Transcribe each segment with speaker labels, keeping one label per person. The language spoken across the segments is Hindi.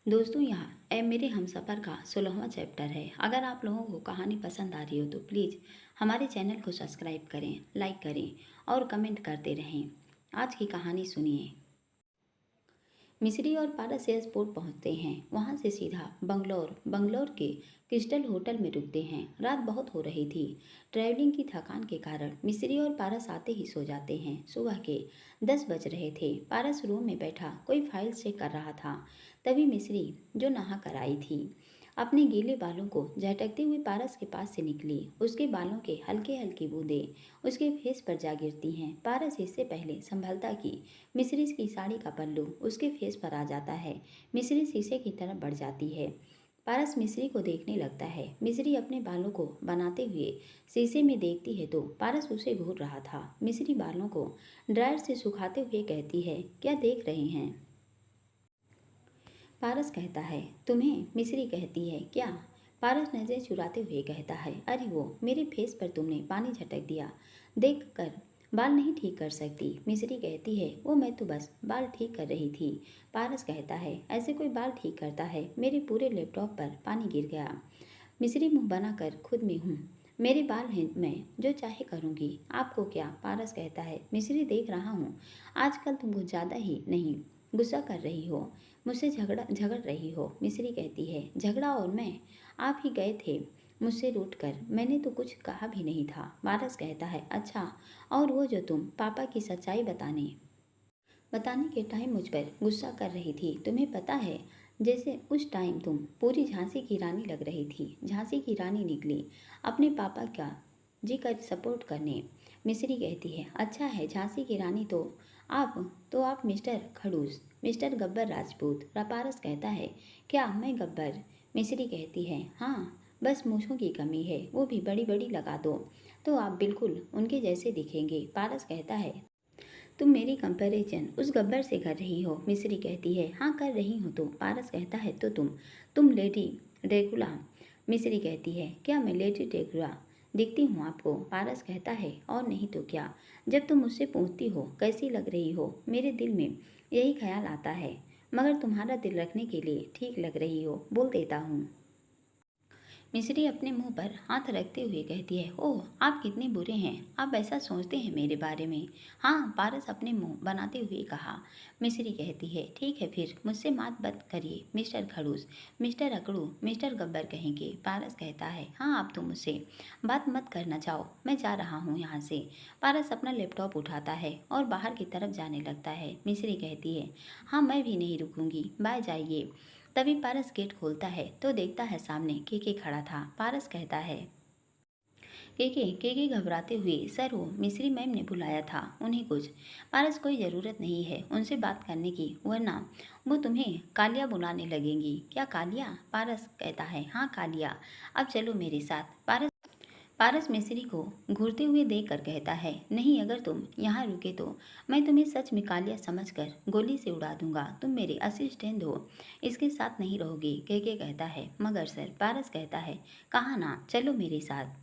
Speaker 1: दोस्तों यहाँ मेरे हमसफ़र का 16वां चैप्टर है। अगर आप लोगों को कहानी पसंद आ रही हो तो प्लीज़ हमारे चैनल को सब्सक्राइब करें, लाइक करें और कमेंट करते रहें। आज की कहानी सुनिए। मिस्री और पारस एयरपोर्ट पहुंचते हैं। वहां से सीधा बंगलोर के क्रिस्टल होटल में रुकते हैं। रात बहुत हो रही थी। ट्रैवलिंग की थकान के कारण मिस्री और पारस आते ही सो जाते हैं। सुबह के 10 बज रहे थे। पारस रूम में बैठा कोई फाइल चेक कर रहा था। तभी मिस्री, जो नहा कर आई थी, अपने गीले बालों को झटकते हुए पारस के पास से निकली। उसके बालों के हल्के हल्की बूंदें उसके फेस पर जा गिरती हैं। पारस इससे पहले संभलता कि मिस्री की साड़ी का पल्लू उसके फेस पर आ जाता है। मिस्री शीशे की तरफ बढ़ जाती है। पारस मिस्री को देखने लगता है। मिस्री अपने बालों को बनाते हुए शीशे में देखती है तो पारस उसे घूर रहा था। मिस्री बालों को ड्रायर से सुखाते हुए कहती है, क्या देख रहे हैं? पारस कहता है, तुम्हें? मिस्री कहती है, क्या? पारस नजरें चुराते हुए कहता है, अरे वो मेरे फेस पर तुमने पानी झटक दिया। देख कर बाल नहीं ठीक कर सकती। मिस्री कहती है, वो मैं तो बस बाल ठीक कर रही थी। पारस कहता है, ऐसे कोई बाल ठीक करता है? मेरे पूरे लैपटॉप पर पानी गिर गया। मिस्री मुंह बनाकर खुद में हूँ। मेरे बाल हैं, मैं जो चाहे करूँगी, आपको क्या? पारस कहता है, मिस्री देख रहा हूँ आजकल तुम कुछ ज़्यादा ही नहीं गुस्सा कर रही हो, मुझसे झगड़ रही हो। मिस्री कहती है, झगड़ा? और मैं? आप ही गए थे मुझसे रूठ कर, मैंने तो कुछ कहा भी नहीं था। पारस कहता है, अच्छा, और वो जो तुम पापा की सच्चाई बताने बताने के टाइम मुझ पर गुस्सा कर रही थी, तुम्हें पता है जैसे उस टाइम तुम पूरी झांसी की रानी लग रही थी। झांसी की रानी निकली अपने पापा का जी कर सपोर्ट करने। मिस्री कहती है, अच्छा है, झांसी की रानी तो आप मिस्टर खड़ूस, मिस्टर गब्बर राजपूत। पारस कहता है, क्या मैं गब्बर? मिस्री कहती है, हाँ, बस मूछों की कमी है, वो भी बड़ी बड़ी लगा दो तो आप बिल्कुल उनके जैसे दिखेंगे। पारस कहता है, तुम मेरी कंपैरिजन उस गब्बर से कर रही हो। मिस्री कहती है, हाँ कर रही हूँ तो। पारस कहता है, तो तुम लेडी ड्रैकुला। मिस्री कहती है, क्या मैं लेडी ड्रैकुला दिखती हूँ आपको? पारस कहता है, और नहीं तो क्या। जब तुम मुझसे पूछती हो कैसी लग रही हो, मेरे दिल में यही ख्याल आता है, मगर तुम्हारा दिल रखने के लिए ठीक लग रही हो, बोल देता हूँ। मिस्री अपने मुंह पर हाथ रखते हुए कहती है, ओह, आप कितने बुरे हैं, आप ऐसा सोचते हैं मेरे बारे में? हाँ, पारस अपने मुंह बनाते हुए कहा। मिस्री कहती है, ठीक है फिर मुझसे बात मत करिए मिस्टर खड़ूस, मिस्टर अकड़ू, मिस्टर गब्बर कहेंगे। पारस कहता है, हाँ, आप तो मुझसे बात मत करना चाहो, मैं जा रहा हूँ यहाँ से। पारस अपना लैपटॉप उठाता है और बाहर की तरफ जाने लगता है। मिस्री कहती है, हाँ, मैं भी नहीं रुकूंगी, बाय, जाइए। तभी पारस गेट खोलता है तो देखता है सामने केके खड़ा था। पारस कहता है, केके घबराते हुए, सर वो मिस्री मैम ने बुलाया था, उन्हें कुछ। पारस, कोई ज़रूरत नहीं है उनसे बात करने की, वरना वो तुम्हें कालिया बुलाने लगेंगी। क्या कालिया? पारस कहता है, हाँ कालिया, अब चलो मेरे साथ। पारस मिस्री को घूरते हुए देखकर कहता है, नहीं, अगर तुम यहाँ रुके तो मैं तुम्हें सच में कालिया समझकर गोली से उड़ा दूंगा। तुम मेरे असिस्टेंट हो, इसके साथ नहीं रहोगे। केके कहता है, मगर सर। पारस कहता है, कहा ना, चलो मेरे साथ।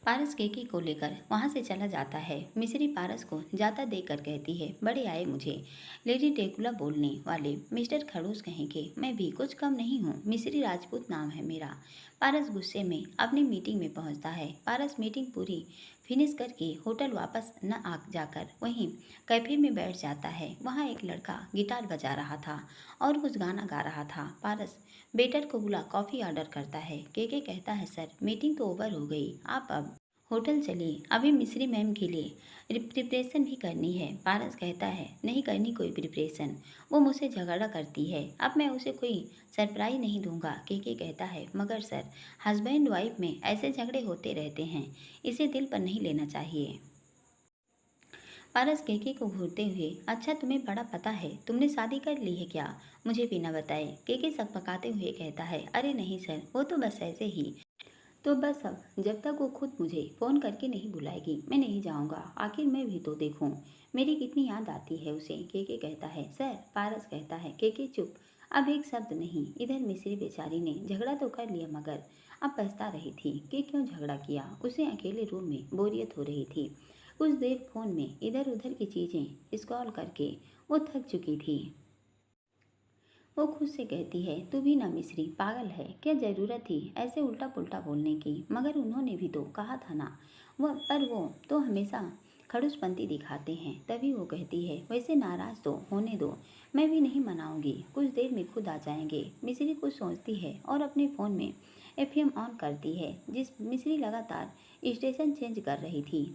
Speaker 1: पारस केके को लेकर वहां से चला जाता है। मिस्री पारस को जाता देखकर कहती है, बड़े आए मुझे लेडी टेकुला बोलने वाले, मिस्टर खड़ूस कहेंगे, मैं भी कुछ कम नहीं हूँ, मिस्री राजपूत नाम है मेरा। पारस गुस्से में अपनी मीटिंग में पहुंचता है। पारस मीटिंग पूरी फिनिश करके होटल वापस न आ जाकर वहीं कैफे में बैठ जाता है। वहाँ एक लड़का गिटार बजा रहा था और कुछ गाना गा रहा था। पारस वेटर को बुला कॉफ़ी ऑर्डर करता है। केके कहता है, सर मीटिंग तो ओवर हो गई, आप अब होटल चलिए, अभी मिस्री मैम के लिए प्रिपरेशन भी करनी है। पारस कहता है, नहीं करनी कोई प्रिपरेशन, वो मुझसे झगड़ा करती है, अब मैं उसे कोई सरप्राइज नहीं दूंगा। केके कहता है, मगर सर, हस्बैंड वाइफ में ऐसे झगड़े होते रहते हैं, इसे दिल पर नहीं लेना चाहिए। पारस केके को घूरते हुए, अच्छा, तुम्हें बड़ा पता है, तुमने शादी कर ली है क्या? मुझे बिना बताए। केके सकपकाते हुए कहता है, अरे नहीं सर, वो तो बस ऐसे ही। तो बस अब जब तक वो खुद मुझे फ़ोन करके नहीं बुलाएगी मैं नहीं जाऊंगा। आखिर मैं भी तो देखूं, मेरी कितनी याद आती है उसे। केके कहता है, सर। पारस कहता है, केके चुप, अब एक शब्द नहीं। इधर मिस्री बेचारी ने झगड़ा तो कर लिया, मगर अब पछता रही थी कि क्यों झगड़ा किया। उसे अकेले रूम में बोरियत हो रही थी। कुछ देर फ़ोन में इधर उधर की चीज़ें स्क्रॉल करके वो थक चुकी थी। वो खुद से कहती है, तू भी ना मिश्री पागल है, क्या ज़रूरत थी ऐसे उल्टा पुल्टा बोलने की, मगर उन्होंने भी तो कहा था ना। वो तो हमेशा खड़ूसपंती दिखाते हैं। तभी वो कहती है, वैसे नाराज़ तो होने दो, मैं भी नहीं मनाऊंगी, कुछ देर में खुद आ जाएंगे। मिश्री कुछ सोचती है और अपने फ़ोन में एफएम ऑन करती है। जिस मिश्री लगातार स्टेशन चेंज कर रही थी,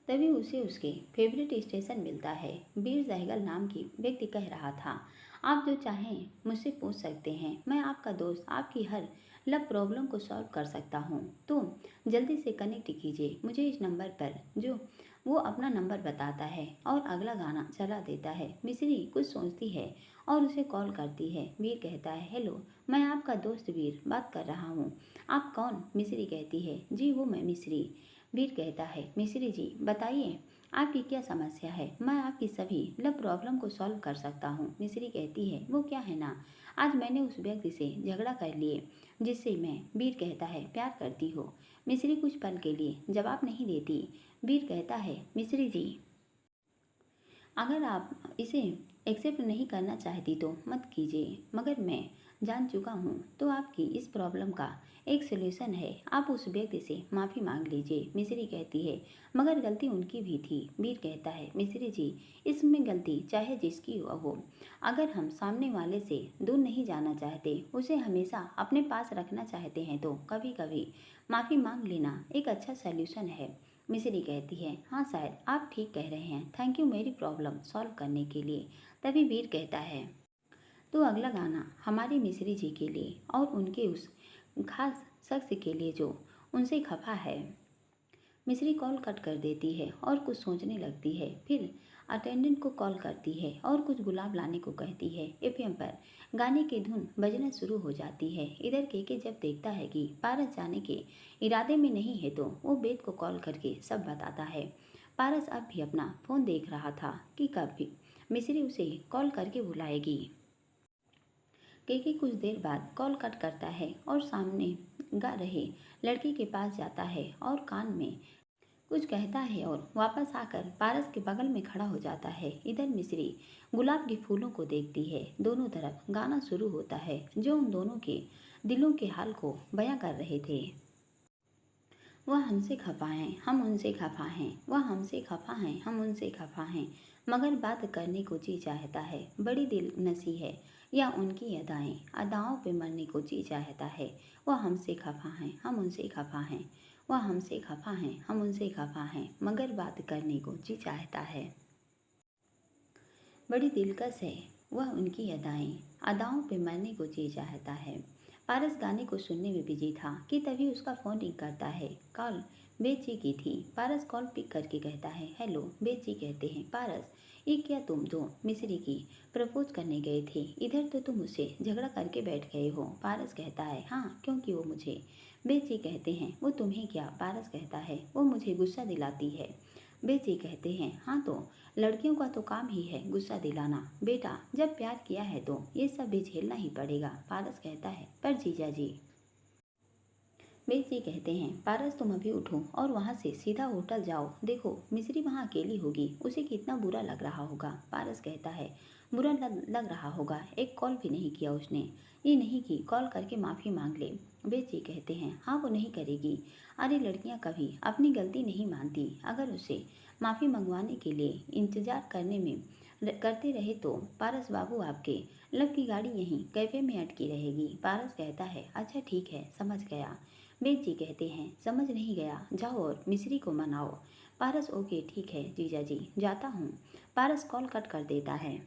Speaker 1: तभी उसे उसके फेवरेट स्टेशन मिलता है। वीर सहगल नाम की व्यक्ति कह रहा था, आप जो चाहें मुझसे पूछ सकते हैं, मैं आपका दोस्त आपकी हर लव प्रॉब्लम को सॉल्व कर सकता हूँ। तो जल्दी से कनेक्ट कीजिए मुझे इस नंबर पर। जो वो अपना नंबर बताता है और अगला गाना चला देता है। मिश्री कुछ सोचती है और उसे कॉल करती है। वीर कहता है, हेलो, मैं आपका दोस्त वीर बात कर रहा हूँ। आप कौन? मिश्री कहती है, जी वो मैं मिश्री। वीर कहता है, मिश्री जी बताइए आपकी क्या समस्या है, मैं आपकी सभी लव प्रॉब्लम को सॉल्व कर सकता हूँ। मिश्री कहती है, वो क्या है ना, आज मैंने उस व्यक्ति से झगड़ा कर लिए जिससे मैं। वीर कहता है, प्यार करती हो? मिश्री कुछ पल के लिए जवाब नहीं देती। वीर कहता है, मिश्री जी अगर आप इसे एक्सेप्ट नहीं करना चाहती तो मत कीजिए, मगर मैं जान चुका हूँ तो आपकी इस प्रॉब्लम का एक सोल्यूशन है, आप उस व्यक्ति से माफ़ी मांग लीजिए। मिश्री कहती है, मगर गलती उनकी भी थी। वीर कहता है, मिश्री जी इसमें गलती चाहे जिसकी हो, अगर हम सामने वाले से दूर नहीं जाना चाहते, उसे हमेशा अपने पास रखना चाहते हैं तो कभी कभी माफ़ी मांग लेना एक अच्छा सोल्यूशन है। मिश्री कहती है, हाँ शायद आप ठीक कह रहे हैं, थैंक यू मेरी प्रॉब्लम सॉल्व करने के लिए। तभी वीर कहता है, तो अगला गाना हमारे मिश्री जी के लिए और उनके उस खास शख्स के लिए जो उनसे खफा है। मिश्री कॉल कट कर देती है और कुछ सोचने लगती है। फिर अटेंडेंट को कॉल करती है और कुछ गुलाब लाने को कहती है। एफएम पर गाने की धुन बजना शुरू हो जाती है। इधर केके जब देखता है कि पारस जाने के इरादे में नहीं है तो वो बेद को कॉल करके सब बताता है। पारस अब भी अपना फ़ोन देख रहा था कि कब भी मिश्री उसे कॉल करके बुलाएगी। केके कुछ देर बाद कॉल कट करता है और सामने गा रहे लड़के के पास जाता है और कान में कुछ कहता है और वापस आकर पारस के बगल में खड़ा हो जाता है। इधर मिश्री गुलाब के फूलों को देखती है। दोनों तरफ गाना शुरू होता है जो उन दोनों के दिलों के हाल को बयां कर रहे थे। वह हमसे खफा हैं, हम उनसे खफा हैं, वह हमसे खफा हैं, हम उनसे खफा हैं, मगर बात करने को जी चाहता है। बड़ी दिल नसी है या उनकी अदाएं, अदाओं पे मरने को जी चाहता है। वह हमसे खफा हैं, हम उनसे खफा हैं, वह हमसे खफा हैं, हम उनसे खफा हैं, मगर बात करने को जी चाहता है। बड़ी दिलकश है वह उनकी अदाएं, अदाओं पे मरने को जी चाहता है। पारस गाने को सुनने में बिजी था कि तभी उसका फ़ोन रिंग करता है। कॉल बेद जी की थी। पारस कॉल पिक करके कहता है, हेलो। बेद जी कहते हैं, पारस ये क्या तुम दो मिश्री की प्रपोज करने गए थे, इधर तो तुम मुझसे झगड़ा करके बैठ गए हो। पारस कहता है, हाँ क्योंकि वो मुझे। बेद जी कहते हैं, वो तुम्हें क्या? पारस कहता है, वो मुझे गुस्सा दिलाती है। बेद जी कहते हैं, हाँ तो लड़कियों का तो काम ही है गुस्सा दिलाना। बेटा जब प्यार किया है तो ये सब भी झेलना ही पड़ेगा। पारस कहता है, पर जीजा जी। बेद जी कहते हैं, पारस तुम अभी उठो और वहाँ से सीधा होटल जाओ। देखो मिश्री वहाँ अकेली होगी, उसे कितना बुरा लग रहा होगा। पारस कहता है, बुरा लग रहा होगा, एक कॉल भी नहीं किया उसने। ये नहीं कि कॉल करके माफ़ी मांग ले। बेद जी कहते हैं, हाँ वो नहीं करेगी। अरे लड़कियाँ कभी अपनी गलती नहीं मानती। अगर उसे माफ़ी मंगवाने के लिए इंतज़ार करते रहे तो पारस बाबू आपके लव की गाड़ी यहीं कैफे में अटकी रहेगी। पारस कहता है, अच्छा ठीक है समझ गया। बेद जी कहते हैं, समझ नहीं गया, जाओ और मिश्री को मनाओ। पारस ओके ठीक है जीजा जी, जाता हूँ। पारस कॉल कट कर देता है।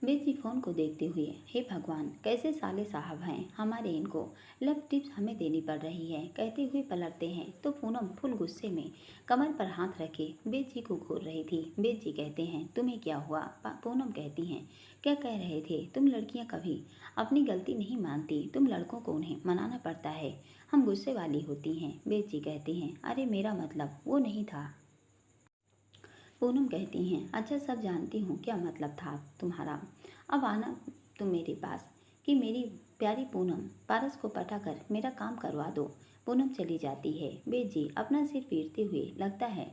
Speaker 1: बेद जी फोन को देखते हुए, हे भगवान कैसे साले साहब हैं हमारे, इनको लव टिप्स हमें देनी पड़ रही है कहते हुए पलटते हैं तो पूनम फुल गुस्से में कमर पर हाथ रखे बेद जी को घूर रही थी। बेद जी कहते हैं, तुम्हें क्या हुआ? पूनम कहती हैं, क्या कह रहे थे? तुम लड़कियां कभी अपनी गलती नहीं मानती, तुम लड़कों को उन्हें मनाना पड़ता है, हम गुस्से वाली होती हैं। बेद जी कहते हैं, अरे मेरा मतलब वो नहीं था। पूनम कहती हैं, अच्छा सब जानती हूँ क्या मतलब था तुम्हारा, अब आना तुम मेरे पास कि मेरी प्यारी पूनम पारस को पटाकर मेरा काम करवा दो। पूनम चली जाती है। बेद जी अपना सिर पीटते हुए लगता है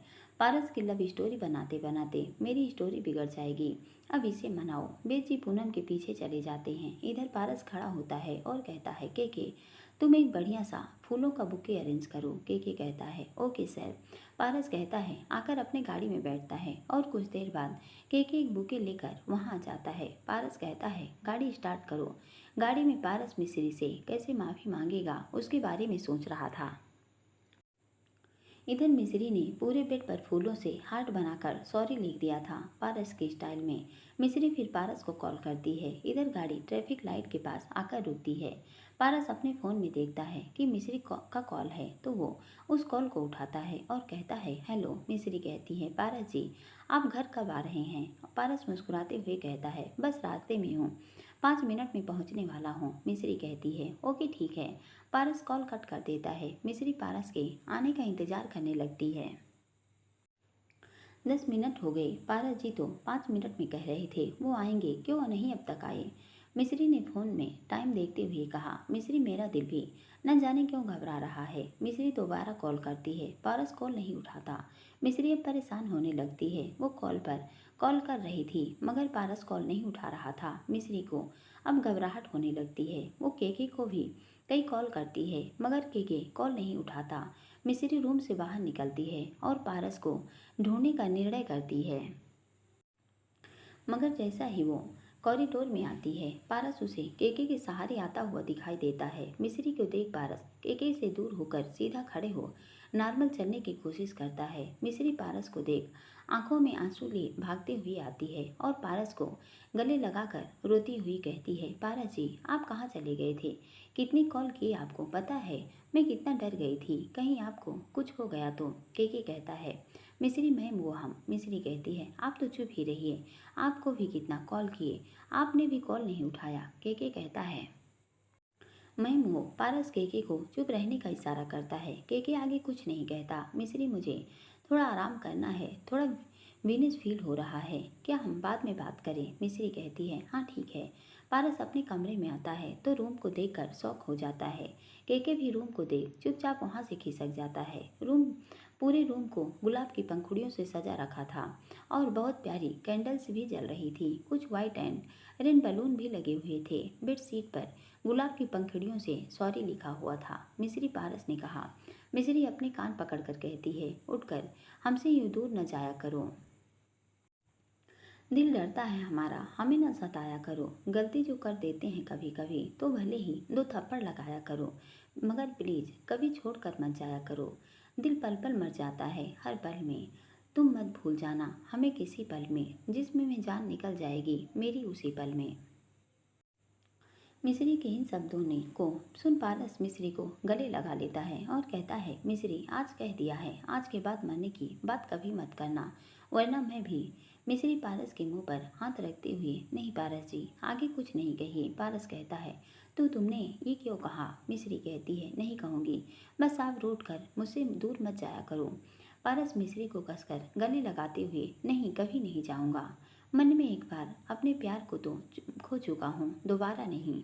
Speaker 1: पारस की लव स्टोरी बनाते बनाते मेरी स्टोरी बिगड़ जाएगी। अब इसे मनाओ। बेची पूनम के पीछे चले जाते हैं। इधर पारस खड़ा होता है और कहता है के तुम एक बढ़िया सा फूलों का बुके अरेंज करो। के कहता है ओके सर। पारस कहता है आकर अपने गाड़ी में बैठता है और कुछ देर बाद के एक बुके लेकर वहां जाता है। पारस कहता है गाड़ी स्टार्ट करो। गाड़ी में पारस मिस्री से कैसे माफ़ी मांगेगा उसके बारे में सोच रहा था। इधर मिस्री ने पूरे बेड पर फूलों से हार्ट बनाकर सॉरी लिख दिया था पारस के स्टाइल में। मिस्री फिर पारस को कॉल करती है। इधर गाड़ी ट्रैफिक लाइट के पास आकर रुकती है। पारस अपने फ़ोन में देखता है कि मिस्री का कॉल है तो वो उस कॉल को उठाता है और कहता है हेलो। मिस्री कहती है पारस जी आप घर कब आ रहे हैं। पारस मुस्कुराते हुए कहता है बस रास्ते में हूँ, 5 मिनट में पहुँचने वाला हूँ। मिस्री कहती है ओके ठीक है। पारस कॉल कट कर देता है। मिस्री पारस के आने का इंतजार करने लगती है। 10 मिनट हो गए। पारस जी तो 5 मिनट में कह रहे थे वो आएंगे, क्यों नहीं अब तक आए। मिस्री ने फोन में टाइम देखते हुए कहा। मिस्री मेरा दिल भी न जाने क्यों घबरा रहा है। मिस्री दोबारा कॉल करती है। पारस कॉल नहीं उठाता। मिस्री अब परेशान होने लगती है। वो कॉल पर कॉल कर रही थी मगर पारस कॉल नहीं उठा रहा था। मिस्री को अब घबराहट होने लगती है। वो केके को भी कई कॉल करती है मगर केके कॉल नहीं उठाता। मिस्री रूम से बाहर निकलती है और पारस को ढूंढने का निर्णय करती है। मगर जैसा ही वो कॉरिडोर में आती है पारस उसे केके के सहारे आता हुआ दिखाई देता है। मिस्री को देख पारस केके से दूर होकर सीधा खड़े हो नॉर्मल चलने की कोशिश करता है। मिस्री पारस को देख आंखों में आंसू लिए भागते हुए आती है और पारस को गले लगाकर रोती हुई कहती है पारस जी आप कहाँ चले गए थे, कितनी कॉल की आपको पता है मैं कितना डर गई थी, कहीं आपको कुछ हो गया तो। केके कहता है मिस्री मैम वो हम। मिस्री कहती है आप तो चुप ही रहिए, आपको भी कितना कॉल किए, आपने भी कॉल नहीं उठाया। केके कहता है मैम वो। पारस केके को चुप रहने का इशारा करता है। केके आगे कुछ नहीं कहता। मिस्री मुझे थोड़ा आराम करना है, थोड़ा वीनस फील हो रहा है, क्या हम बाद में बात करें। मिस्री कहती है हाँ ठीक है। पारस अपने कमरे में आता है तो रूम को देखकर शॉक हो जाता है। केके भी रूम को देख चुपचाप वहाँ से खिसक जाता है। पूरे रूम को गुलाब की पंखुड़ियों से सजा रखा था और बहुत प्यारी कैंडल्स भी जल रही थी। कुछ वाइट एंड रेड बलून भी लगे हुए थे। बेडशीट पर गुलाब की पंखुड़ियों से सॉरी लिखा हुआ था। मिस्री पारस ने कहा। मिस्री अपने कान पकड़कर कहती है उठकर हमसे यूँ दूर न जाया करो, दिल डरता है हमारा, हमें न सताया करो। गलती जो कर देते हैं कभी कभी तो भले ही 2 थप्पड़ लगाया करो मगर प्लीज़ कभी छोड़ कर मत जाया करो। दिल पल पल मर जाता है हर पल में, तुम मत भूल जाना हमें किसी पल में, जिसमें में जान निकल जाएगी मेरी उसी पल में। मिस्री के इन शब्दों ने को सुन पारस मिस्री को गले लगा लेता है और कहता है मिस्री आज कह दिया है, आज के बाद मरने की बात कभी मत करना वरना मैं भी। मिस्री पारस के मुंह पर हाथ रखते हुए नहीं पारस जी आगे कुछ नहीं कहिए। पारस कहता है तो तुमने ये क्यों कहा। मिस्री कहती है नहीं कहूँगी, बस आप रूठ कर मुझसे दूर मत जाया करो। पारस मिस्री को कसकर गले लगाते हुए नहीं कभी नहीं जाऊँगा, मन में एक बार अपने प्यार को तो खो चुका हूँ, दोबारा नहीं।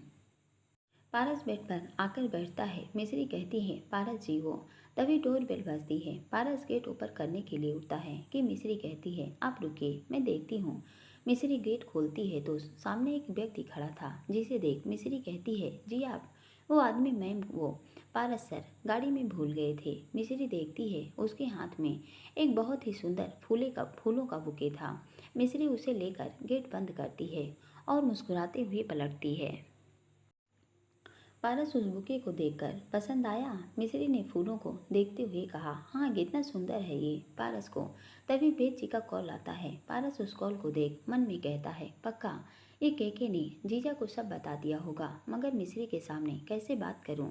Speaker 1: पारस बेड पर आकर बैठता है। मिस्री कहती है पारस जी वो। तभी डोर बेल बजती है। पारस गेट ओपन करने के लिए उठता है कि मिस्री कहती है आप रुकिए मैं देखती हूँ। मिस्री गेट खोलती है तो सामने एक व्यक्ति खड़ा था जिसे देख मिस्री कहती है जी आप। वो आदमी मैम वो। पारस सर गाड़ी में भूल गए थे। मिस्री देखती है उसके हाथ में एक बहुत ही सुंदर फूलों का बुके था। मिस्री उसे लेकर गेट बंद करती है और मुस्कुराते हुए पलटती है। पारस उस बुके को देखकर पसंद आया। मिस्री ने फूलों को देखते हुए कहा हाँ कितना सुंदर है ये। पारस को तभी बेद जी का कॉल आता है। पारस उस कॉल को देख मन में कहता है पक्का ये केके ने जीजा को सब बता दिया होगा मगर मिस्री के सामने कैसे बात करूं।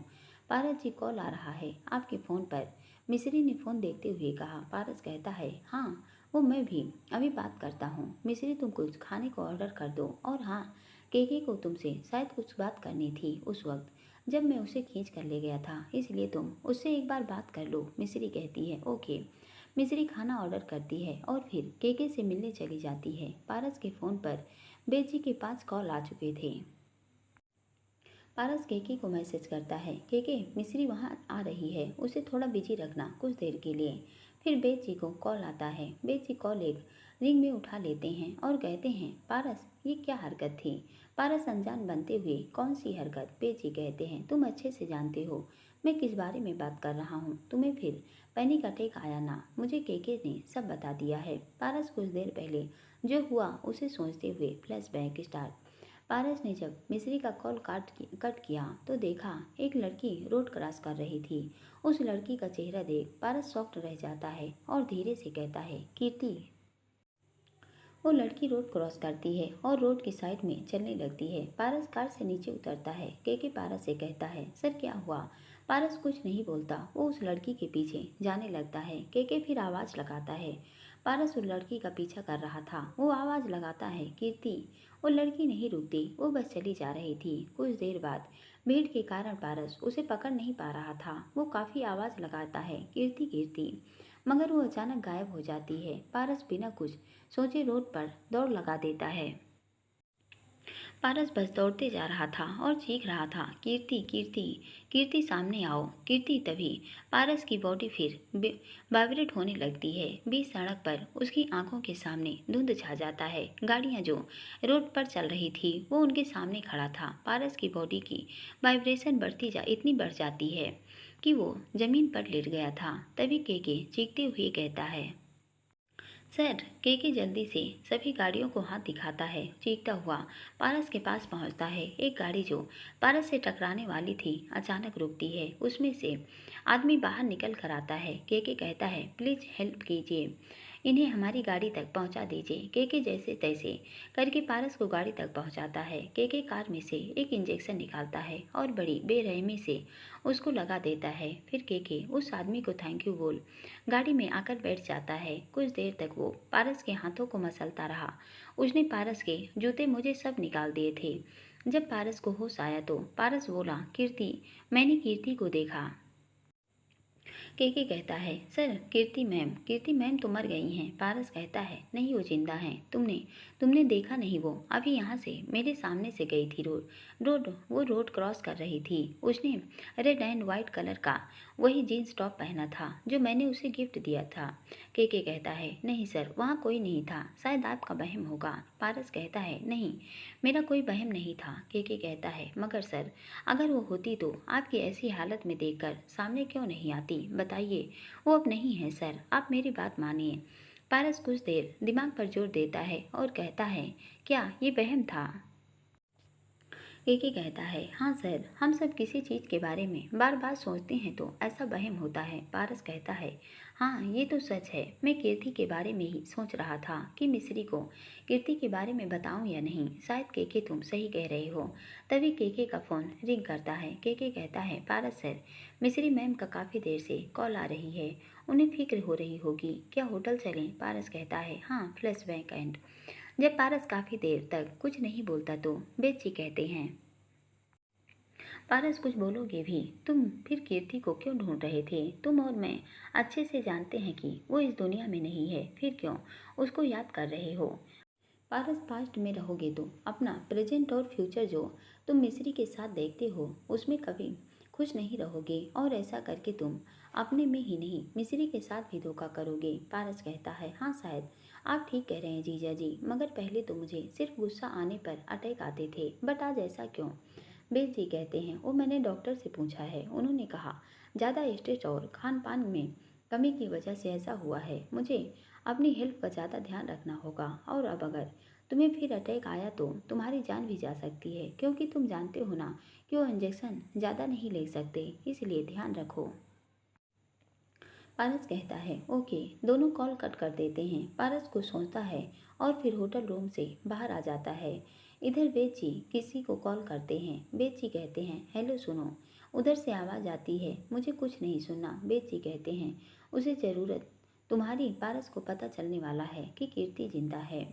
Speaker 1: पारस जी कॉल आ रहा है आपके फ़ोन पर। मिस्री ने फ़ोन देखते हुए कहा। पारस कहता है हाँ वो मैं भी अभी बात करता हूँ। मिस्री तुम कुछ खाने को ऑर्डर कर दो और हाँ केके को तुमसे शायद कुछ बात करनी थी उस वक्त जब मैं उसे खींच कर ले गया था, इसलिए तुम उससे एक बार बात कर लो। मिस्री कहती है ओके। मिस्री खाना ऑर्डर करती है और फिर केके से मिलने चली जाती है। पारस के फ़ोन पर बेजी के 5 कॉल आ चुके थे। पारस केके को मैसेज करता है केके मिस्री वहाँ आ रही है, उसे थोड़ा बिजी रखना कुछ देर के लिए। फिर बेद जी को कॉल आता है। बेद जी कॉल एक रिंग में उठा लेते हैं और कहते हैं, पारस ये क्या हरकत थी? पारस अनजान बनते हुए, कौन सी हरकत? बेद जी कहते हैं, तुम अच्छे से जानते हो मैं किस बारे में बात कर रहा हूँ। तुम्हें फिर पैनिक अटैक आया ना? मुझे केके ने सब बता दिया है। पारस कुछ देर पहले जो हुआ उसे सोचते हुए फ्लैशबैक स्टार्ट। पारस ने जब मिस्री का कॉल कट किया तो देखा एक लड़की रोड क्रॉस कर रही थी। उस लड़की का चेहरा देख पारस शॉक्ड रह जाता है और धीरे से कहता है, कीर्ति। वो लड़की रोड क्रॉस करती है और रोड की साइड में चलने लगती है। पारस कार से नीचे उतरता है। केके पारस से कहता है, सर क्या हुआ? पारस कुछ नहीं बोलता। वो उस लड़की के पीछे जाने लगता है। केके फिर आवाज़ लगाता है। पारस उस लड़की का पीछा कर रहा था। वो आवाज़ लगाता है, कीर्ति। वो लड़की नहीं रुकती, वो बस चली जा रही थी। कुछ देर बाद भीड़ के कारण पारस उसे पकड़ नहीं पा रहा था। वो काफ़ी आवाज़ लगाता है, कीर्ति कीर्ति, मगर वो अचानक गायब हो जाती है। पारस बिना कुछ सोचे रोड पर दौड़ लगा देता है। पारस बस दौड़ते जा रहा था और चीख रहा था, कीर्ति कीर्ति कीर्ति सामने आओ कीर्ति। तभी पारस की बॉडी फिर वाइब्रेट होने लगती है। बीच सड़क पर उसकी आंखों के सामने धुंध छा जाता है। गाड़ियां जो रोड पर चल रही थी वो उनके सामने खड़ा था। पारस की बॉडी की वाइब्रेशन इतनी बढ़ जाती है कि वो जमीन पर लेट गया था। तभी केके चीखते हुए कहता है, सर। केके जल्दी से सभी गाड़ियों को हाथ दिखाता है। चीखता हुआ पारस के पास पहुंचता है। एक गाड़ी जो पारस से टकराने वाली थी अचानक रुकती है। उसमें से आदमी बाहर निकल कर आता है। केके कहता है, प्लीज़ हेल्प कीजिए, इन्हें हमारी गाड़ी तक पहुंचा दीजिए। केके जैसे तैसे करके पारस को गाड़ी तक पहुंचाता है। केके कार में से एक इंजेक्शन निकालता है और बड़ी बेरहमी से उसको लगा देता है। फिर केके उस आदमी को थैंक यू बोल गाड़ी में आकर बैठ जाता है। कुछ देर तक वो पारस के हाथों को मसलता रहा। उसने पारस के जूते मुझे सब निकाल दिए थे। जब पारस को होश आया तो पारस बोला, कीर्ति। मैंने कीर्ति को देखा। केके कहता है, सर कीर्ति मैम तो मर गई हैं। पारस कहता है, नहीं वो जिंदा हैं। तुमने देखा नहीं? वो अभी यहाँ से मेरे सामने से गई थी। वो रोड क्रॉस कर रही थी। उसने रेड एंड वाइट कलर का वही जीन्स टॉप पहना था जो मैंने उसे गिफ्ट दिया था। केके कहता है, नहीं सर, वहाँ कोई नहीं था, शायद आपका वहम होगा। पारस कहता है, नहीं मेरा कोई वहम नहीं था। केके कहता है, मगर सर अगर वो होती तो आपकी ऐसी हालत में देखकर सामने क्यों नहीं आती? बताइए। वो अब नहीं है सर, आप मेरी बात मानिए। पारस कुछ देर दिमाग पर जोर देता है और कहता है, क्या ये वहम था? केके कहता है, हाँ सर, हम सब किसी चीज़ के बारे में बार बार सोचते हैं तो ऐसा वहम होता है। पारस कहता है, हाँ ये तो सच है। मैं कीर्ति के बारे में ही सोच रहा था कि मिस्री को कीर्ति के बारे में बताऊं या नहीं। शायद केके तुम सही कह रहे हो। तभी केके का फ़ोन रिंग करता है। केके कहता है, पारस सर, मिस्री मैम का काफ़ी देर से कॉल आ रही है। उन्हें फिक्र हो रही होगी, क्या होटल चलें? पारस कहता है, हाँ फ्लैशबैक एंड। जब पारस काफ़ी देर तक कुछ नहीं बोलता तो बेची कहते हैं, पारस कुछ बोलोगे भी? तुम फिर कीर्ति को क्यों ढूंढ रहे थे? तुम और मैं अच्छे से जानते हैं कि वो इस दुनिया में नहीं है, फिर क्यों उसको याद कर रहे हो? पारस, पास्ट में रहोगे तो अपना प्रेजेंट और फ्यूचर जो तुम मिस्री के साथ देखते हो उसमें कभी खुश नहीं रहोगे, और ऐसा करके तुम अपने में ही नहीं मिस्री के साथ भी धोखा करोगे। पारस कहता है, हाँ शायद आप ठीक कह रहे हैं जीजा जी, मगर पहले तो मुझे सिर्फ गुस्सा आने पर अटैक आते थे, बट आज ऐसा क्यों? बेद जी कहते हैं, वो मैंने डॉक्टर से पूछा है, उन्होंने कहा ज़्यादा स्ट्रेस और खान पान में कमी की वजह से ऐसा हुआ है। मुझे अपनी हेल्थ का ज़्यादा ध्यान रखना होगा, और अब अगर तुम्हें फिर अटैक आया तो तुम्हारी जान भी जा सकती है, क्योंकि तुम जानते हो ना कि वो इंजेक्शन ज़्यादा नहीं ले सकते, इसलिए ध्यान रखो। पारस कहता है, ओके। दोनों कॉल कट कर देते हैं। पारस कुछ सोचता है और फिर होटल रूम से बाहर आ जाता है। इधर वेद जी किसी को कॉल करते हैं। वेद जी कहते हैं, हेलो सुनो। उधर से आवाज़ आती है, मुझे कुछ नहीं सुनना। वेद जी कहते हैं, उसे ज़रूरत तुम्हारी। पारस को पता चलने वाला है कि कीर्ति जिंदा है।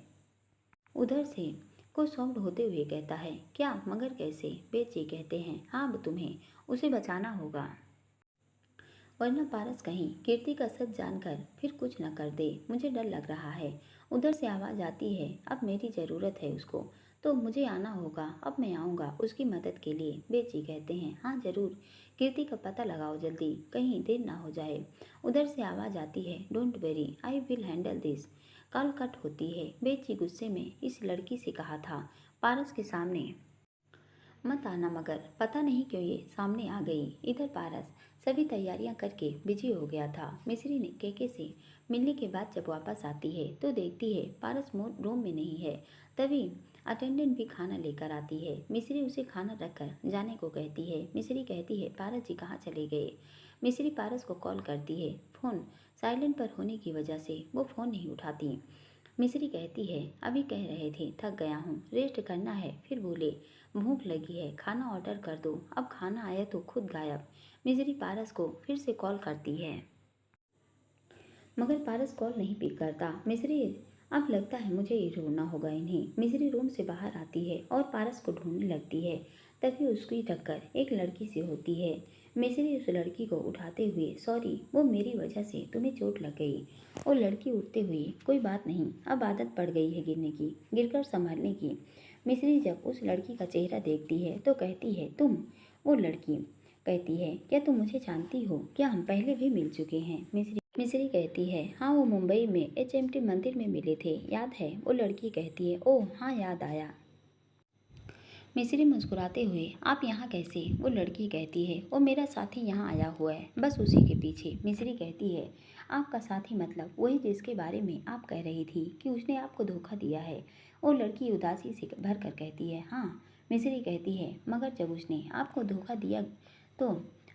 Speaker 1: उधर से कुछ शॉक्ड होते हुए कहता है, क्या? मगर कैसे? वेद जी कहते हैं, हाँ अब तुम्हें उसे बचाना होगा, वरना पारस कहीं कीर्ति का सच जानकर फिर कुछ न कर दे। मुझे डर लग रहा है। उधर से आवाज़ आती है, अब मेरी ज़रूरत है उसको, तो मुझे आना होगा। अब मैं आऊँगा उसकी मदद के लिए। बेची कहते हैं, हाँ ज़रूर। कीर्ति का पता लगाओ जल्दी, कहीं देर ना हो जाए। उधर से आवाज़ आती है, don't very, I will handle this. Call cut होती है। बेची गुस्से में इस लड़की से कहा था पारस के सामने मत आना, मगर पता नहीं क्यों ये सामने आ गई। इधर पारस सभी तैयारियां करके बिजी हो गया था। मिस्री ने केके से मिलने के बाद जब वापस आती है तो देखती है पारस रूम में नहीं है। तभी अटेंडेंट भी खाना लेकर आती है। मिस्री उसे खाना रखकर जाने को कहती है। मिस्री कहती है, पारस जी कहाँ चले गए। मिस्री पारस को कॉल करती है। फ़ोन साइलेंट पर होने की वजह से वो फ़ोन नहीं उठाती। मिस्री कहती है, अभी कह रहे थे थक गया हूँ, रेस्ट करना है, फिर बोले भूख लगी है, खाना ऑर्डर कर दो। अब खाना आया तो खुद गायब। मिस्री पारस को फिर से कॉल करती है, मगर पारस कॉल नहीं पिक करता। मिस्री, अब लगता है मुझे ही ढूंढना होगा इन्हें। मिस्री रूम से बाहर आती है और पारस को ढूंढने लगती है। तभी उसकी टक्कर एक लड़की से होती है। मिस्री उस लड़की को उठाते हुए, सॉरी, वो मेरी वजह से तुम्हें चोट लग गई। और लड़की उठते हुए, कोई बात नहीं, अब आदत पड़ गई है गिरने की, गिरकर संभलने की। मिस्री जब उस लड़की का चेहरा देखती है तो कहती है, तुम। वो लड़की कहती है, क्या तुम मुझे जानती हो? क्या हम पहले भी मिल चुके हैं? मिस्री कहती है, हाँ, वो मुंबई में HMT मंदिर में मिले थे, याद है? वो लड़की कहती है, ओह हाँ, याद आया। मिस्री मुस्कुराते हुए, आप यहाँ कैसे? वो लड़की कहती है, वो मेरा साथी यहाँ आया हुआ है, बस उसी के पीछे। मिस्री कहती है, आपका साथी मतलब वही जिसके बारे में आप कह रही थी कि उसने आपको धोखा दिया है? वो लड़की उदासी से भर कर कहती है, हाँ। मिस्री कहती है, मगर जब उसने आपको धोखा दिया तो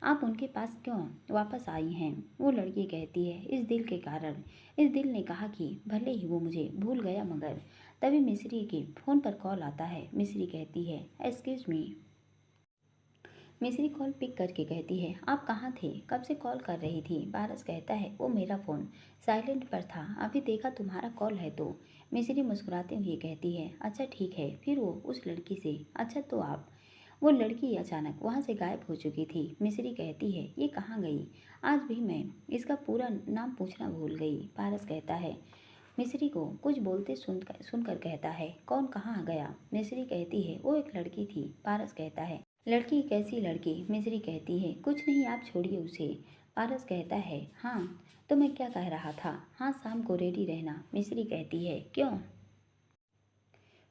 Speaker 1: आप उनके पास क्यों वापस आई हैं? वो लड़की कहती है, इस दिल के कारण। इस दिल ने कहा कि भले ही वो मुझे भूल गया, मगर तभी मिस्री के फ़ोन पर कॉल आता है। मिस्री कहती है, एक्सक्यूज मी। मिस्री कॉल पिक करके कहती है, आप कहाँ थे? कब से कॉल कर रही थी? पारस कहता है, वो मेरा फ़ोन साइलेंट पर था, अभी देखा तुम्हारा कॉल है तो। मिस्री मुस्कुराते हुए कहती है, अच्छा ठीक है। फिर वो उस लड़की से, अच्छा तो आप। वो लड़की अचानक वहाँ से गायब हो चुकी थी। मिस्री कहती है, ये कहाँ गई? आज भी मैं इसका पूरा नाम पूछना भूल गई। पारस कहता है, मिस्री को कुछ बोलते सुनकर कहता है, कौन कहाँ गया? मिस्री कहती है, वो एक लड़की थी। पारस कहता है, लड़की? कैसी लड़की? मिस्री कहती है, कुछ नहीं, आप छोड़िए उसे। पारस कहता है, हाँ तो मैं क्या कह रहा था, हाँ शाम को रेडी रहना। मिस्री कहती है, क्यों?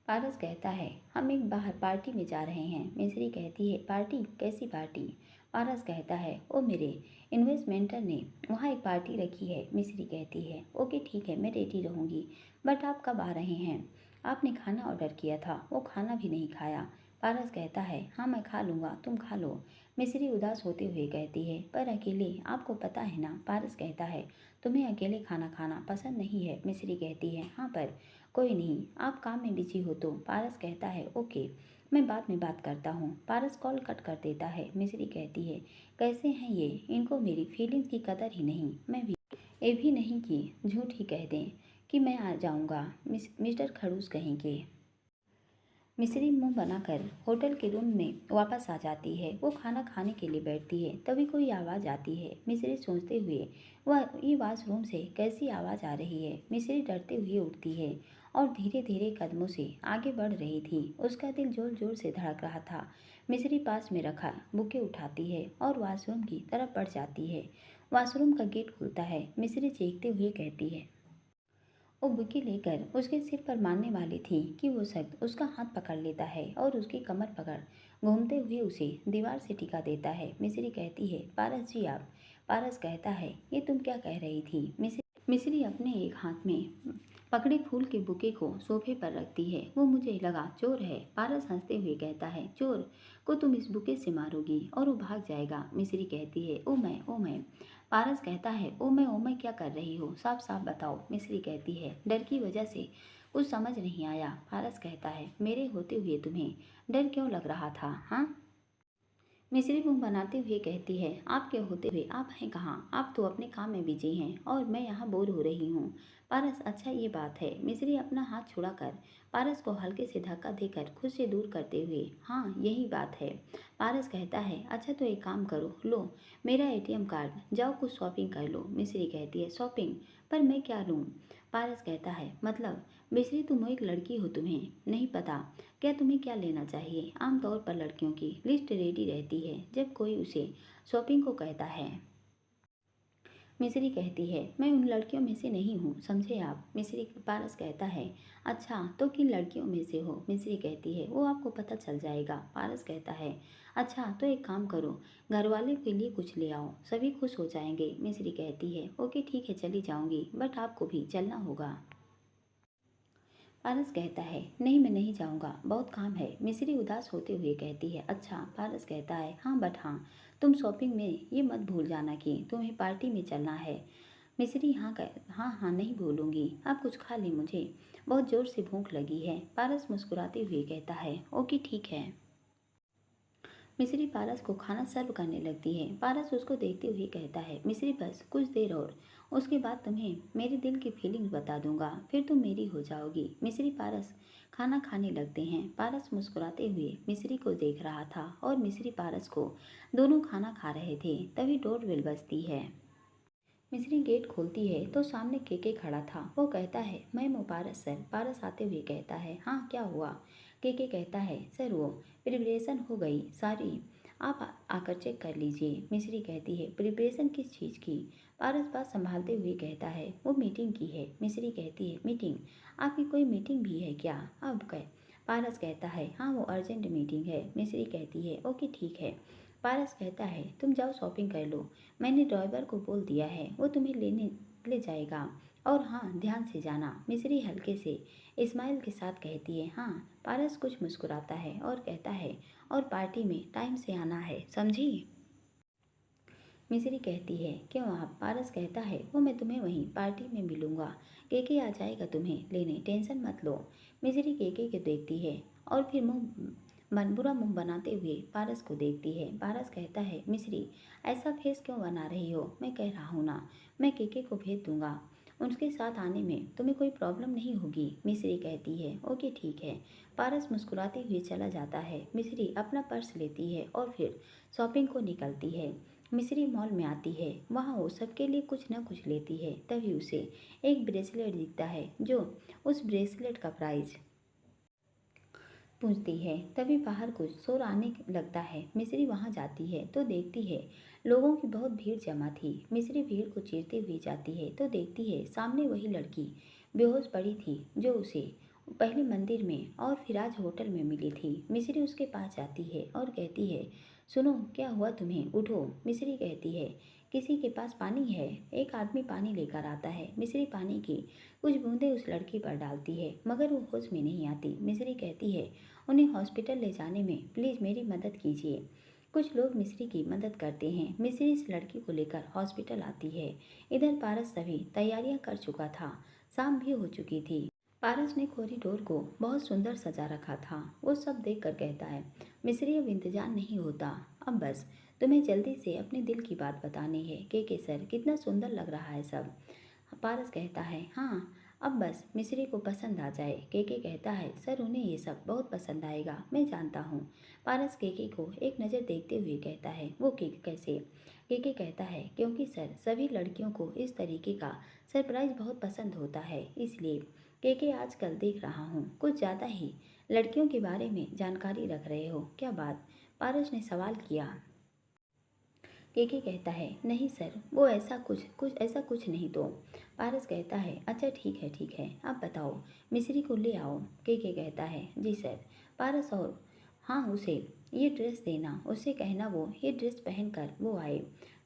Speaker 1: पारस कहता है, हम एक बाहर पार्टी में जा रहे हैं। मिस्री कहती है, पार्टी? कैसी पार्टी? पारस कहता है, ओ मेरे इन्वेस्टमेंटर ने वहाँ एक पार्टी रखी है। मिस्री कहती है, ओके ठीक है, मैं रेडी रहूँगी, बट आप कब आ रहे हैं? आपने खाना ऑर्डर किया था, वो खाना भी नहीं खाया। पारस कहता है, हाँ मैं खा लूँगा, तुम खा लो। मिस्री उदास होते हुए कहती है, पर अकेले? आपको पता है ना। पारस कहता है, तुम्हें अकेले खाना खाना पसंद नहीं है। मिस्री कहती है, हाँ पर कोई नहीं, आप काम में बिजी हो तो। पारस कहता है, ओके, मैं बाद में बात करता हूँ। पारस कॉल कट कर देता है। मिस्री कहती है, कैसे हैं ये, इनको मेरी फीलिंग्स की कदर ही नहीं। मैं भी ये भी नहीं कि झूठ ही कह दें कि मैं आ जाऊँगा। मिस्टर खड़ूस कहेंगे। मिस्री मुंह बनाकर होटल के रूम में वापस आ जाती है। वो खाना खाने के लिए बैठती है, तभी कोई आवाज़ आती है। मिस्री सोचते हुए, वह ये वाशरूम से कैसी आवाज़ आ रही है। मिस्री डरते हुए उठती है और धीरे धीरे कदमों से आगे बढ़ रही थी। उसका दिल जोर जोर से धड़क रहा था। मिस्री पास में रखा बुके उठाती है और वाशरूम की तरफ बढ़ जाती है। वाशरूम का गेट खुलता है। मिस्री चीखते हुए कहती है, वो बुकी लेकर उसके सिर पर मारने वाली थी कि वो शख्स उसका हाथ पकड़ लेता है और उसकी कमर पकड़ घूमते हुए उसे दीवार से टिका देता है। मिस्री कहती है, पारस जी आप। पारस कहता है, ये तुम क्या कह रही थी? मिस्री अपने एक हाथ में पकड़े फूल के बुके को सोफे पर रखती है। वो मुझे लगा चोर है। पारस हंसते हुए कहता है, चोर को तुम इस बुके से मारोगी और वो भाग जाएगा। मिस्री कहती है, ओ मैं, ओ मैं। पारस कहता है, ओ मैं क्या कर रही हो, साफ साफ बताओ। मिस्री कहती है, डर की वजह से कुछ समझ नहीं आया। पारस कहता है, मेरे होते हुए तुम्हें डर क्यों लग रहा था, हाँ? मिस्री मुंह बनाते हुए कहती है, आपके होते हुए आप हैं कहाँ? आप तो अपने काम में बिजी हैं और मैं यहाँ बोर हो रही हूँ। पारस, अच्छा ये बात है। मिस्री अपना हाथ छुड़ाकर पारस को हल्के से धक्का देकर खुद से दूर करते हुए, हाँ यही बात है। पारस कहता है, अच्छा तो एक काम करो, लो मेरा ATM कार्ड, जाओ कुछ शॉपिंग कर लो। मिस्री कहती है, शॉपिंग? पर मैं क्या लूँ? पारस कहता है, मतलब मिश्री तुम एक लड़की हो, तुम्हें नहीं पता क्या तुम्हें क्या लेना चाहिए। आमतौर पर लड़कियों की लिस्ट रेडी रहती है जब कोई उसे शॉपिंग को कहता है। मिश्री कहती है, मैं उन लड़कियों में से नहीं हूँ, समझे आप। मिश्री पारस कहता है, अच्छा तो किन लड़कियों में से हो। मिश्री कहती है, वो आपको पता चल जाएगा। पारस कहता है, अच्छा तो एक काम करो, घर वाले के लिए कुछ ले आओ, सभी खुश हो जाएंगे। मिश्री कहती है, ओके ठीक है चली जाऊंगी, बट आपको भी चलना होगा। पारस कहता है, नहीं मैं नहीं जाऊंगा, बहुत काम है। मिश्री उदास होते हुए कहती है, अच्छा। पारस कहता है, हाँ बट हाँ, तुम शॉपिंग में ये मत भूल जाना कि तुम्हें पार्टी में चलना है। मिश्री हाँ हाँ नहीं भूलूंगी। आप कुछ खा लें, मुझे बहुत ज़ोर से भूख लगी है। पारस मुस्कुराते हुए कहता है, ओके ठीक है। मिश्री पारस को खाना सर्व करने लगती है। पारस उसको देखते हुए कहता है, मिश्री बस कुछ देर और, उसके बाद तुम्हें मेरे दिल की फीलिंग्स बता दूंगा, फिर तुम मेरी हो जाओगी। मिश्री पारस खाना खाने लगते हैं। पारस मुस्कुराते हुए मिश्री को देख रहा था और मिश्री पारस को, दोनों खाना खा रहे थे। तभी डोरबेल बजती है। मिश्री गेट खोलती है तो सामने केके खड़ा था। वो कहता है, मैं हूँ पारस सर। पारस आते हुए कहता है, हाँ क्या हुआ। केके कहता है, सर वो प्रिपरेशन हो गई सारी, आप आकर चेक कर लीजिए। मिश्री कहती है, प्रिपरेशन किस चीज़ की। पारस बात संभालते हुए कहता है, वो मीटिंग की है। मिश्री कहती है, मीटिंग, आपकी कोई मीटिंग भी है क्या। अब कह पारस कहता है, हाँ वो अर्जेंट मीटिंग है। मिश्री कहती है, ओके ठीक है। पारस कहता है, तुम जाओ शॉपिंग कर लो, मैंने ड्राइवर को बोल दिया है, वो तुम्हें ले जाएगा, और हाँ ध्यान से जाना। मिश्री हल्के से इस्माइल के साथ कहती है, हाँ। पारस कुछ मुस्कुराता है और कहता है, और पार्टी में टाइम से आना है, समझी। मिश्री कहती है, क्यों आप। पारस कहता है, वो मैं तुम्हें वहीं पार्टी में मिलूंगा, केके आ जाएगा तुम्हें लेने, टेंशन मत लो। मिश्री केके को देखती है और फिर बुरा मुंह बनाते हुए पारस को देखती है। पारस कहता है, मिश्री ऐसा फेस क्यों बना रही हो, मैं कह रहा हूँ ना, मैं केके को भेज दूंगा, उनके साथ आने में तुम्हें कोई प्रॉब्लम नहीं होगी। मिश्री कहती है, ओके ठीक है। पारस मुस्कुराते हुए चला जाता है। मिश्री अपना पर्स लेती है और फिर शॉपिंग को निकलती है। मिश्री मॉल में आती है, वहाँ वो सबके लिए कुछ न कुछ लेती है। तभी उसे एक ब्रेसलेट दिखता है, जो उस ब्रेसलेट का प्राइस पूछती है। तभी बाहर कुछ शोर आने लगता है। मिश्री वहां जाती है तो देखती है लोगों की बहुत भीड़ जमा थी। मिश्री भीड़ को चीरते हुए जाती है तो देखती है सामने वही लड़की बेहोश पड़ी थी जो उसे पहले मंदिर में और फिर आज होटल में मिली थी। मिश्री उसके पास जाती है और कहती है, सुनो क्या हुआ तुम्हें, उठो। मिश्री कहती है, किसी के पास पानी है। एक आदमी पानी लेकर आता है। मिश्री पानी की कुछ बूंदें उस लड़की पर डालती है, मगर वो होश में नहीं आती। मिश्री कहती है, उन्हें हॉस्पिटल ले जाने में प्लीज़ मेरी मदद कीजिए। कुछ लोग मिश्री की मदद करते हैं। मिश्री इस लड़की को लेकर हॉस्पिटल आती है। इधर पारस सभी तैयारियां कर चुका था, शाम भी हो चुकी थी। पारस ने कॉरिडोर को बहुत सुंदर सजा रखा था। वो सब देख कर कहता है, मिश्री अब इंतजार नहीं होता, अब बस तुम्हें जल्दी से अपने दिल की बात बतानी है। के सर कितना सुंदर लग रहा है सब। पारस कहता है, हाँ अब बस मिश्री को पसंद आ जाए। केके कहता है, सर उन्हें ये सब बहुत पसंद आएगा, मैं जानता हूँ। पारस केके को एक नज़र देखते हुए कहता है, वो केके कैसे। केके कहता है, क्योंकि सर सभी लड़कियों को इस तरीके का सरप्राइज बहुत पसंद होता है, इसलिए केके आजकल देख रहा हूँ कुछ ज़्यादा ही लड़कियों के बारे में जानकारी रख रहे हो, क्या बात। पारस ने सवाल किया। केके कहता है, नहीं सर वो ऐसा कुछ नहीं तो। पारस कहता है, अच्छा ठीक है आप बताओ, मिश्री को ले आओ। केके कहता है, जी सर। पारस, और हाँ उसे ये ड्रेस देना, उससे कहना वो ये ड्रेस पहनकर वो आए।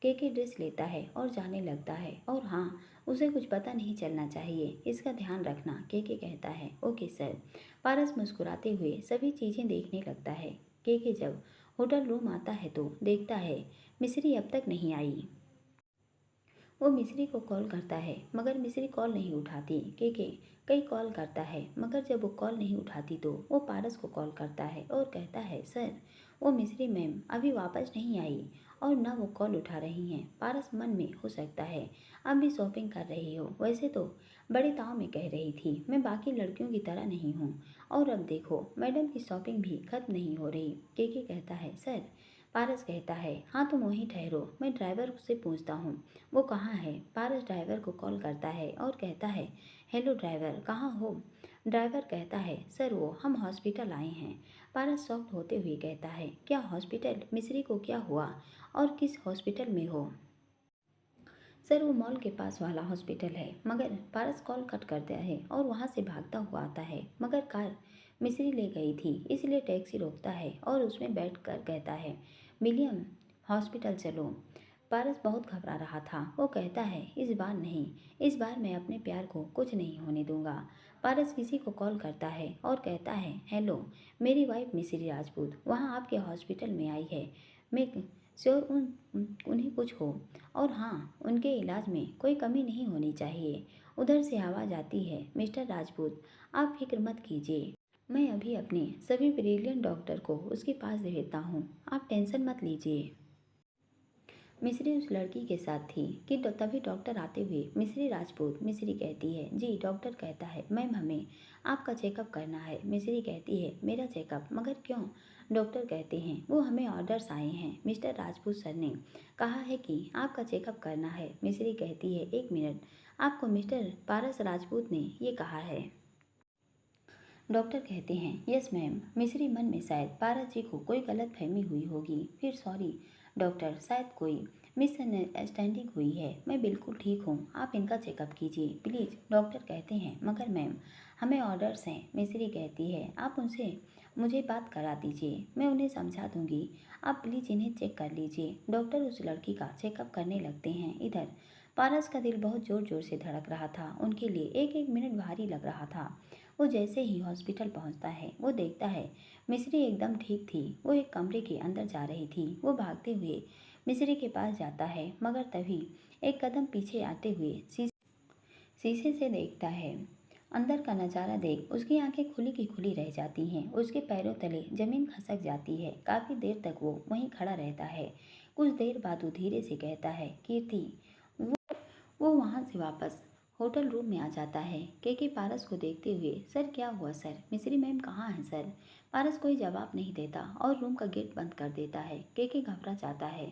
Speaker 1: केके ड्रेस लेता है और जाने लगता है, और हाँ उसे कुछ पता नहीं चलना चाहिए, इसका ध्यान रखना। केके कहता है, ओके सर। पारस मुस्कुराते हुए सभी चीज़ें देखने लगता है। केके जब होटल रूम आता है तो देखता है मिश्री अब तक नहीं आई। वो मिश्री को कॉल करता है मगर मिश्री कॉल नहीं उठाती। केके कई कॉल करता है मगर जब वो कॉल नहीं उठाती तो वो पारस को कॉल करता है और कहता है, सर वो मिश्री मैम अभी वापस नहीं आई और ना वो कॉल उठा रही हैं। पारस मन में, हो सकता है अब भी शॉपिंग कर रही हो, वैसे तो बड़े ताव में कह रही थी मैं बाकी लड़कियों की तरह नहीं हूँ, और अब देखो मैडम की शॉपिंग भी खत्म नहीं हो रही। केके कहता है, सर। पारस कहता है, हाँ तुम वहीं ठहरो, मैं ड्राइवर से पूछता हूँ वो कहाँ है। पारस ड्राइवर को कॉल करता है और कहता है, हेलो ड्राइवर, कहाँ हो? ड्राइवर कहता है, सर वो हम हॉस्पिटल आए हैं। पारस शॉक्ड होते हुए कहता है, क्या हॉस्पिटल? मिस्री को क्या हुआ और किस हॉस्पिटल में हो? सर वो मॉल के पास वाला हॉस्पिटल है। मगर पारस कॉल कट करता है और वहाँ से भागता हुआ आता है। मगर कार मिस्री ले गई थी, इसलिए टैक्सी रोकता है और उसमें बैठ कर कहता है, विलियम हॉस्पिटल चलो। पारस बहुत घबरा रहा था। वो कहता है, इस बार नहीं, इस बार मैं अपने प्यार को कुछ नहीं होने दूंगा। पारस किसी को कॉल करता है और कहता है, हेलो, मेरी वाइफ मिस्री राजपूत वहाँ आपके हॉस्पिटल में आई है। मैं श्योर उन्हें कुछ हो, और हाँ, उनके इलाज में कोई कमी नहीं होनी चाहिए। उधर से आवाज़ आती है, मिस्टर राजपूत, आप फिक्र मत कीजिए, मैं अभी अपने सभी ब्रिलियंट डॉक्टर को उसके पास भेजता हूँ, आप टेंशन मत लीजिए। मिस्री उस लड़की के साथ थी कि तभी डॉक्टर आते हुए, मिस्री राजपूत, मिस्री कहती है, जी। डॉक्टर कहता है, मैम हमें आपका चेकअप करना है। मिस्री कहती है, मेरा चेकअप? मगर क्यों? डॉक्टर कहते हैं, वो हमें ऑर्डर्स आए हैं, मिस्टर राजपूत सर ने कहा है कि आपका चेकअप करना है। मिस्री कहती है, एक मिनट, आपको मिस्टर पारस राजपूत ने ये कहा है? डॉक्टर कहते हैं, यस मैम। मिस्री मन में शायद पारस जी को कोई गलत फहमी हुई होगी। फिर सॉरी डॉक्टर, शायद कोई मिसअंडरस्टैंडिंग हुई है। मैं बिल्कुल ठीक हूँ, आप इनका चेकअप कीजिए प्लीज़। डॉक्टर कहते हैं, मगर मैम हमें ऑर्डर्स हैं। मिस्री कहती है, आप उनसे मुझे बात करा दीजिए, मैं उन्हें समझा दूंगी, आप प्लीज़ इन्हें चेक कर लीजिए। डॉक्टर उस लड़की का चेकअप करने लगते हैं। इधर पारस का दिल बहुत ज़ोर ज़ोर से धड़क रहा था। उनके लिए एक एक मिनट भारी लग रहा था। वो जैसे ही हॉस्पिटल पहुंचता है, वो देखता है मिस्री एकदम ठीक थी। वो एक कमरे के अंदर जा रही थी। वो भागते हुए मिस्री के पास जाता है, मगर तभी एक कदम पीछे आते हुए शीशे से देखता है। अंदर का नज़ारा देख उसकी आंखें खुली की खुली रह जाती हैं। उसके पैरों तले जमीन खसक जाती है। काफ़ी देर तक वो वहीं खड़ा रहता है। कुछ देर बाद वो धीरे से कहता है, कीर्ति। वो वहाँ से वापस होटल रूम में आ जाता है। केके पारस को देखते हुए, सर क्या हुआ सर? मिस्री मैम कहाँ हैं सर? पारस कोई जवाब नहीं देता और रूम का गेट बंद कर देता है। केके घबरा जाता है।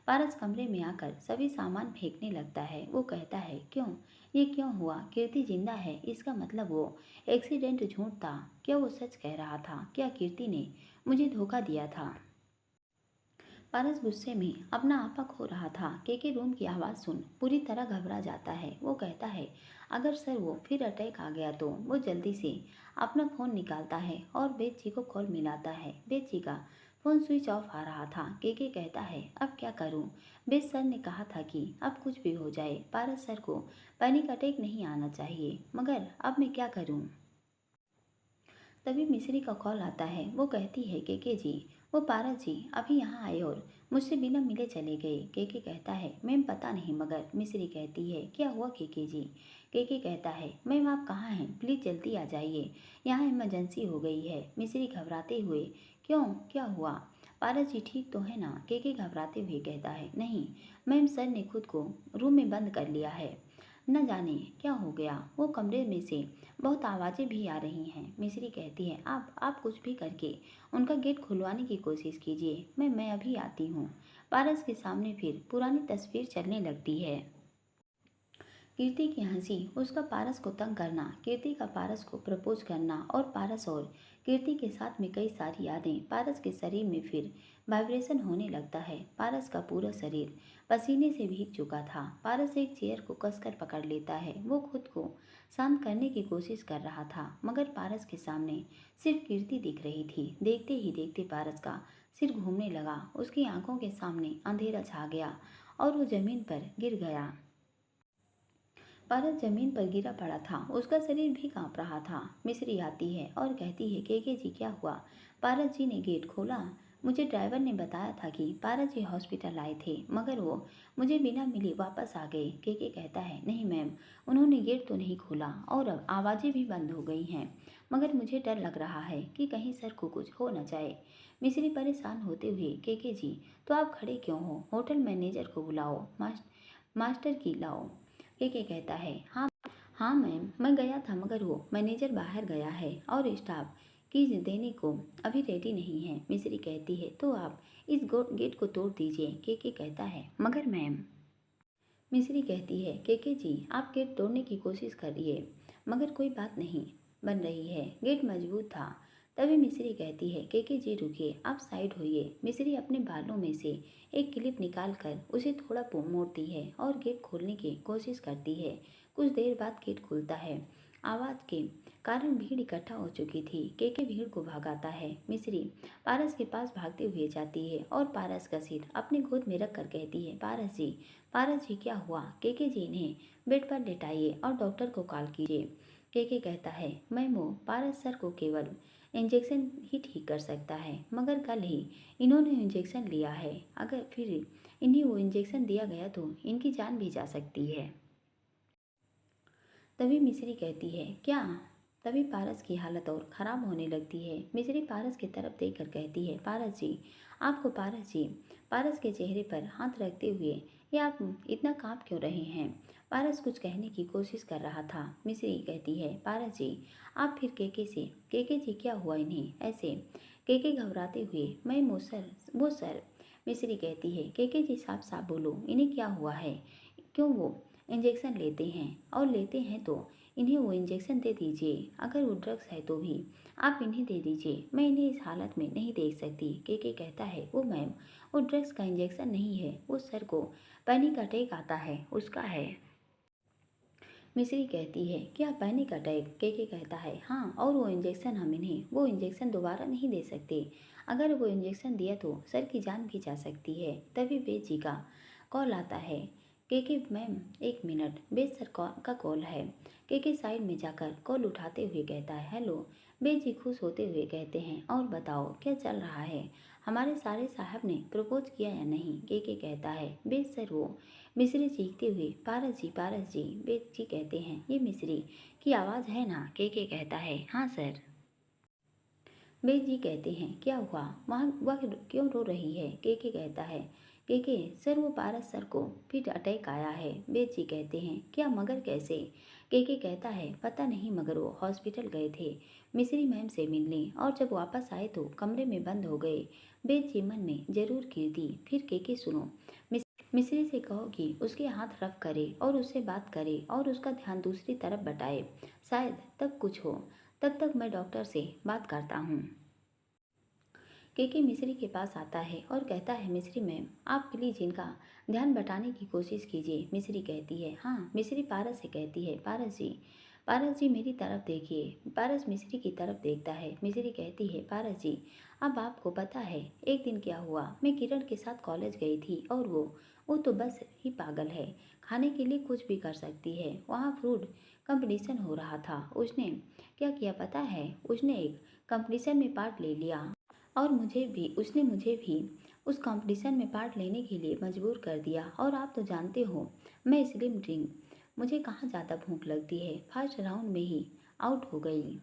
Speaker 1: पारस कमरे में आकर सभी सामान फेंकने लगता है। वो कहता है, क्यों? ये क्यों हुआ? कीर्ति जिंदा है, इसका मतलब वो एक्सीडेंट झूठ था। क्या वो सच कह रहा था? क्या कीर्ति ने मुझे धोखा दिया था? पारस गुस्से में अपना आपा खो रहा था। केके रूम की आवाज़ सुन पूरी तरह घबरा जाता है। वो कहता है, अगर सर वो फिर अटैक आ गया तो? वो जल्दी से अपना फ़ोन निकालता है और बेद जी को कॉल मिलाता है। बेद जी का फ़ोन स्विच ऑफ आ रहा था। केके कहता है, अब क्या करूं? बेद सर ने कहा था कि अब कुछ भी हो जाए, पारस सर को पैनिक अटैक नहीं आना चाहिए, मगर अब मैं क्या करूं? तभी मिस्री का कॉल आता है। वो कहती है, केके जी, वो पारस जी अभी यहाँ आए और मुझसे बिना मिले चले गए। केके कहता है, मैम पता नहीं, मगर मिस्री कहती है, क्या हुआ केके जी? केके कहता है, मैम आप कहाँ हैं? प्लीज़ जल्दी आ जाइए, यहाँ इमरजेंसी हो गई है। मिस्री घबराते हुए, क्यों, क्या हुआ? पारस जी ठीक तो है ना? केके घबराते हुए कहता है, नहीं मैम, सर ने खुद को रूम में बंद कर लिया है, न जाने क्या हो गया। वो कमरे में से बहुत आवाज़ें भी आ रही हैं। मिस्री कहती है, आप कुछ भी करके उनका गेट खुलवाने की कोशिश कीजिए, मैं अभी आती हूँ। पारस के सामने फिर पुरानी तस्वीर चलने लगती है। कीर्ति की हंसी, उसका पारस को तंग करना, कीर्ति का पारस को प्रपोज करना, और पारस और कीर्ति के साथ में कई सारी यादें। पारस के शरीर में फिर वाइब्रेशन होने लगता है। पारस का पूरा शरीर पसीने से भीग चुका था। पारस एक चेयर को कसकर पकड़ लेता है। वो खुद को शांत करने की कोशिश कर रहा था, मगर पारस के सामने सिर्फ कीर्ति दिख रही थी। देखते ही देखते पारस का सिर घूमने लगा। उसकी आंखों के सामने अंधेरा छा गया और वो जमीन पर गिर गया। पारस जमीन पर गिरा पड़ा था। उसका शरीर भी कांप रहा था। मिस्री आती है और कहती है, केके जी क्या हुआ? पारस जी ने गेट खोला। मुझे ड्राइवर ने बताया था कि पारस जी हॉस्पिटल आए थे, मगर वो मुझे बिना मिले वापस आ गए। केके कहता है, नहीं मैम, उन्होंने गेट तो नहीं खोला और अब आवाज़ें भी बंद हो गई हैं, मगर मुझे डर लग रहा है कि कहीं सर को कुछ हो न जाए। मिस्री परेशान होते हुए, केके जी तो आप खड़े क्यों हो? होटल मैनेजर को बुलाओ, मास्टर की लाओ। केके कहता है, हाँ हाँ मैम, मैं गया था, मगर वो मैनेजर बाहर गया है और स्टाफ कीज देने को अभी रेडी नहीं है। मिस्री कहती है, तो आप इस गेट को तोड़ दीजिए। केके कहता है, मगर मैम। मिस्री कहती है, केके जी आप गेट तोड़ने की कोशिश करिए, मगर कोई बात नहीं बन रही है। गेट मजबूत था। तभी मिस्री कहती है, केके जी रुकिए, आप साइड होइए। मिस्री अपने बालों में से एक क्लिप निकाल कर उसे थोड़ा मोड़ती है और गेट खोलने की कोशिश करती है। कुछ देर बाद गेट खुलता है। आवाज़ के कारण भीड़ इकट्ठा हो चुकी थी। केके भीड़ को भगाता है। मिस्री पारस के पास भागते हुए जाती है और पारस का सिर अपनी गोद में रख कर कहती है, पारस जी क्या हुआ? केके जी इन्हें बेड पर लेटाइए और डॉक्टर को कॉल कीजिए। केके कहता है, मैम वो पारस सर को केवल इंजेक्शन ही ठीक कर सकता है, मगर कल ही इन्होंने इंजेक्शन लिया है। अगर फिर इन्हें वो इंजेक्शन दिया गया तो इनकी जान भी जा सकती है। तभी मिस्री कहती है, क्या? तभी पारस की हालत और ख़राब होने लगती है। मिस्री पारस की तरफ देखकर कहती है, पारस जी, आपको पारस जी। पारस के चेहरे पर हाथ रखते हुए, ये आप इतना काँप क्यों रहे हैं? पारस कुछ कहने की कोशिश कर रहा था। मिस्री कहती है, पारस जी, आप फिर केके जी क्या हुआ इन्हें ऐसे? केके घबराते हुए, मैं वो सर। मिस्री कहती है, केके जी साफ साफ बोलो, इन्हें क्या हुआ है? क्यों वो इंजेक्शन लेते हैं, और लेते हैं तो इन्हें वो इंजेक्शन दे दीजिए। अगर वो ड्रग्स है तो भी आप इन्हें दे दीजिए। मैं इन्हें इस हालत में नहीं देख सकती। केके कहता है, वो मैम, वो ड्रग्स का इंजेक्शन नहीं है, वो सर को पैनिक अटैक आता है, उसका है। मिस्री कहती है, क्या पैनिक अटैक? केके कहता है, हाँ, और वो इंजेक्शन हम इन्हें वो इंजेक्शन दोबारा नहीं दे सकते। अगर वो इंजेक्शन दिया तो सर की जान भी जा सकती है। तभी बेद जी का कॉल आता है। केके मैम, एक मिनट, बेद सर का कॉल है। केके साइड में जाकर कॉल उठाते हुए कहता है, हेलो। बेद जी खुश होते हुए कहते हैं, और बताओ क्या चल रहा है? हमारे सारे साहब ने प्रपोज किया या नहीं? केके कहता है, बेद सर वो। मिस्री चीखते हुए, पारस जी। बेद जी कहते हैं, ये मिस्री की आवाज़ है ना? केके कहता है, हाँ सर। बेद जी कहते हैं, क्या हुआ? वह क्यों रो रही है? केके कहता है, केके सर, वो पारस सर को फिर अटैक आया है। बेद जी कहते हैं, क्या, मगर कैसे? केके कहता है, पता नहीं, मगर वो हॉस्पिटल गए थे मिस्री मैम से मिलने, और जब वापस आए तो कमरे में बंद हो गए। बेद जी मन में जरूर गिर दी। फिर केके सुनो, मिस्री से कहो कि उसके हाथ रफ करे और उससे बात करे और उसका ध्यान दूसरी तरफ बटाए। शायद तब कुछ हो। तब तक मैं डॉक्टर से बात करता हूँ। केके मिस्री के पास आता है और कहता है, मिस्री मैम, आप प्लीज़ इनका ध्यान बटाने की कोशिश कीजिए। मिस्री कहती है, हाँ। मिस्री पारस से कहती है, पारस जी मेरी तरफ देखिए। पारस मिस्री की तरफ देखता है। मिस्री कहती है, पारस जी, अब आपको पता है एक दिन क्या हुआ? मैं किरण के साथ कॉलेज गई थी, और वो तो बस ही पागल है। खाने के लिए कुछ भी कर सकती है। वहाँ फ्रूट कंपटीशन हो रहा था। उसने क्या किया पता है? उसने एक कंपटीशन में पार्ट ले लिया, और उसने मुझे भी उस कंपटीशन में पार्ट लेने के लिए मजबूर कर दिया। और आप तो जानते हो, मैं स्लिम ड्रिंक, मुझे कहाँ ज़्यादा भूख लगती है। फर्स्ट राउंड में ही आउट हो गई।